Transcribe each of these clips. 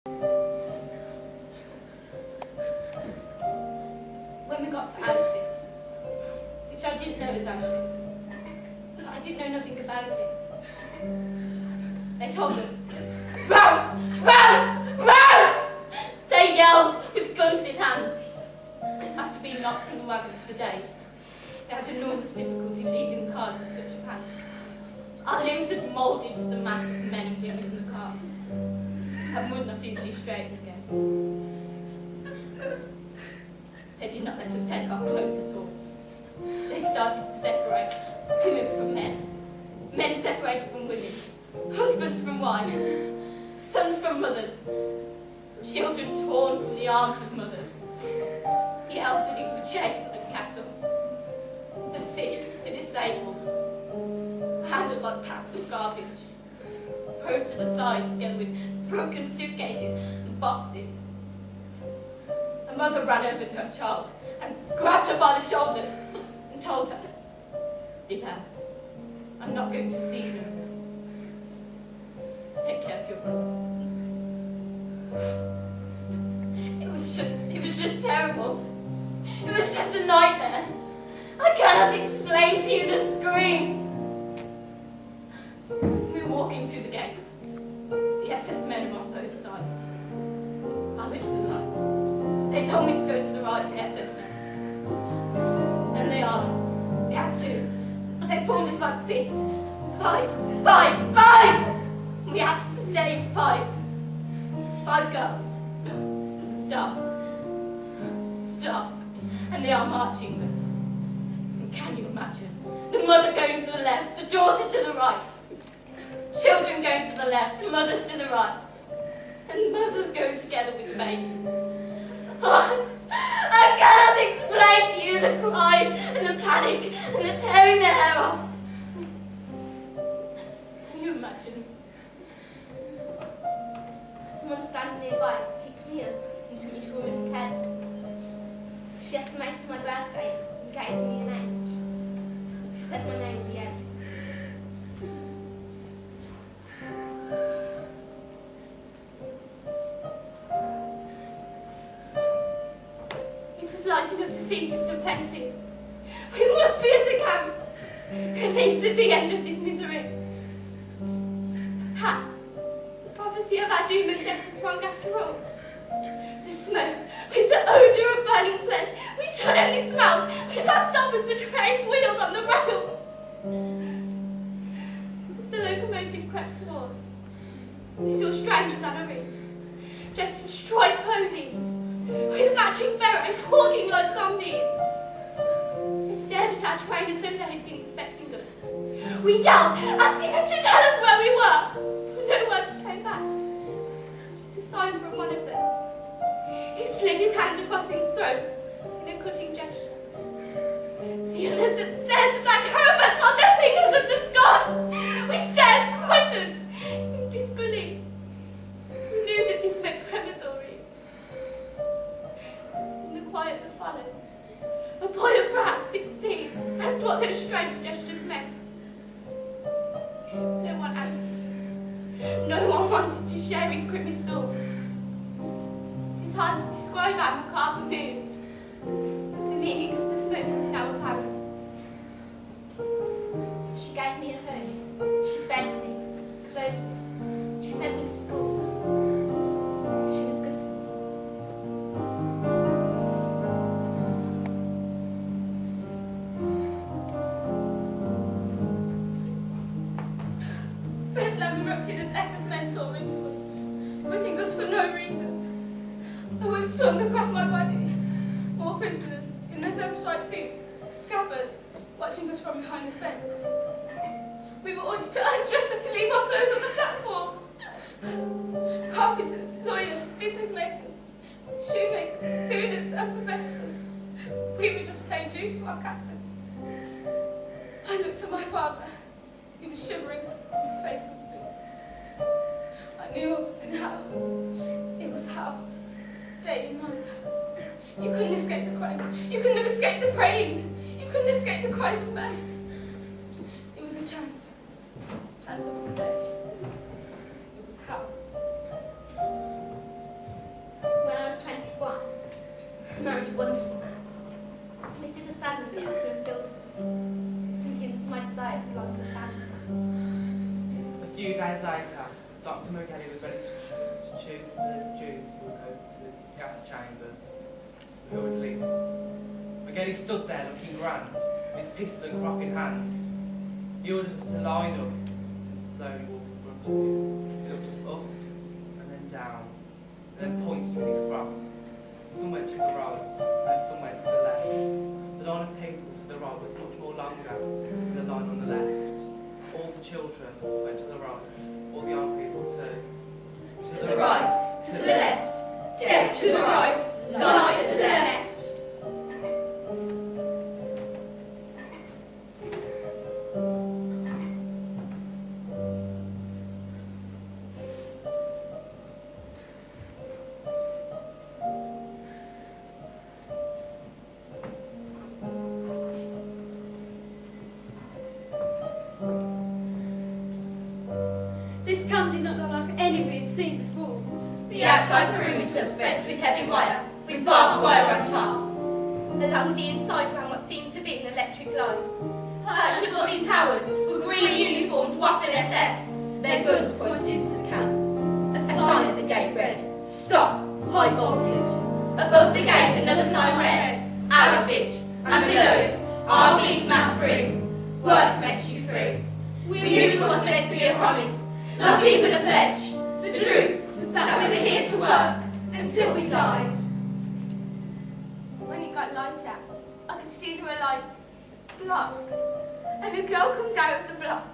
When we got to Auschwitz, which I didn't know was Auschwitz, I didn't know nothing about it. They told us, "Rouse! Rouse! Rouse!" They yelled with guns in hand. After being knocked from the wagons for days, they had enormous difficulty leaving the cars in such a panic. Our limbs had moulded to the mass of men and women in the cars, and would not easily straighten again. They did not let us take our clothes at all. They started to separate women from men, men separated from women, husbands from wives, sons from mothers, children torn from the arms of mothers. The elderly were chased like cattle, the sick, the disabled, handled like packs of garbage, thrown to the side together with broken suitcases and boxes. A mother ran over to her child and grabbed her by the shoulders and told her, "Lippa, I'm not going to see you no more. Take care of your brother." It was just terrible. It was just a nightmare. I cannot explain to you the screams. We were walking through the gates. The SS men were on both sides. I went to the right. They told me to go to the right, the SS men. And they had to. They formed us like fits. 5, 5, 5! We had to stay in 5. 5 girls. It was dark. And they are marching us. And can you imagine? The mother going to the left, the daughter to the right. Children going to the left, mothers to the right. And mothers going together with the babies. Oh, I cannot explain to you the cries and the panic and the tearing their hair off. Can you imagine? Someone standing nearby picked me up and took me to a woman cared. She estimated my birthday and gave me an age. She said my name would be Emily. It was light enough to see distant fences. We must be at a camp, at least at the end of this misery. Ha! The prophecy of our doom and death was wrong after all. The smoke, with the odour of burning flesh, we suddenly smelled. We passed up as the train's wheels on the rail. As the locomotive crept forward, we saw strangers on a ring, dressed in striped clothing, with matching berets, walking like zombies. They stared at our train as though they had been expecting us. We yelled, asking them to tell us where we were. No words came back. Just a sign from one of them. He slid his hand across his throat in a cutting gesture. The others that stared at that caravan on their fingers at the sky. We stared frightened, in disbelief. We knew that this meant crematory. In the quiet that followed, a boy of perhaps 16 asked what those strange gestures meant. No one answered. No one wanted to share his grimmest thoughts. It's hard to describe how macabre moved. The meaning of the smoke was now apparent. She gave me a home. She fed me, clothed me. She sent me to school. She was good to me. Bedlam erupted as SS men tore into us, whipping us for no reason. A whip swung across my body. More prisoners, in their zebra-striped suits, gathered, watching us from behind the fence. We were ordered to undress and to leave our clothes on the platform. Carpenters, lawyers, business makers, shoemakers, students and professors. We were just playing deuce to our captors. I looked at my father. He was shivering. His face was blue. I knew I was in hell. It was hell. Day and night. You couldn't escape the crying. You couldn't have escaped the praying. You couldn't escape the cries of mercy. It was a chant. Chant of revenge. It was hell. then he stood there looking grand, his pistol and crop in hand. He ordered us to line up and slowly walk in front of him. He looked us up and then down, and then pointed with his crop. Some went to the right, and some went to the left. The line of people to the right was much more longer than the line on the left. All the children went to the right, all the young people To the right, to the left, death to the right, life to the left. This camp did not look like any we had seen before. The outside perimeter was fenced with heavy wire, with barbed wire on top. Along the inside ran what seemed to be an electric line. Perched above in towers were green uniformed Waffen SS. Their guns pointed into the camp. A sign at the gate read, Stop! High voltage! above the gate another sign read, Auschwitz, and below it, our means mat free. Work makes you free. We knew it wasn't meant to be a promise, not even a pledge. The truth was that we were here to work until we died. When it got lighter, I could see there were like blocks, and a girl comes out of the block.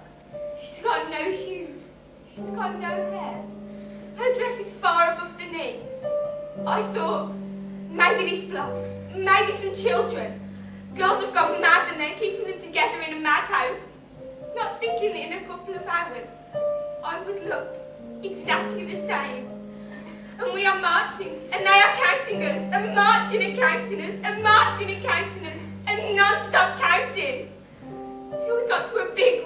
She's got no shoes, she's got no hair. Her dress is far above the knee. I thought, maybe this block, maybe some children. Girls have gone mad and they're keeping them together in a madhouse. Not thinking that in a couple of hours, I would look exactly the same. And we are marching, and they are counting us, and marching and counting us, and marching and counting us, and non-stop counting. Till we got to a big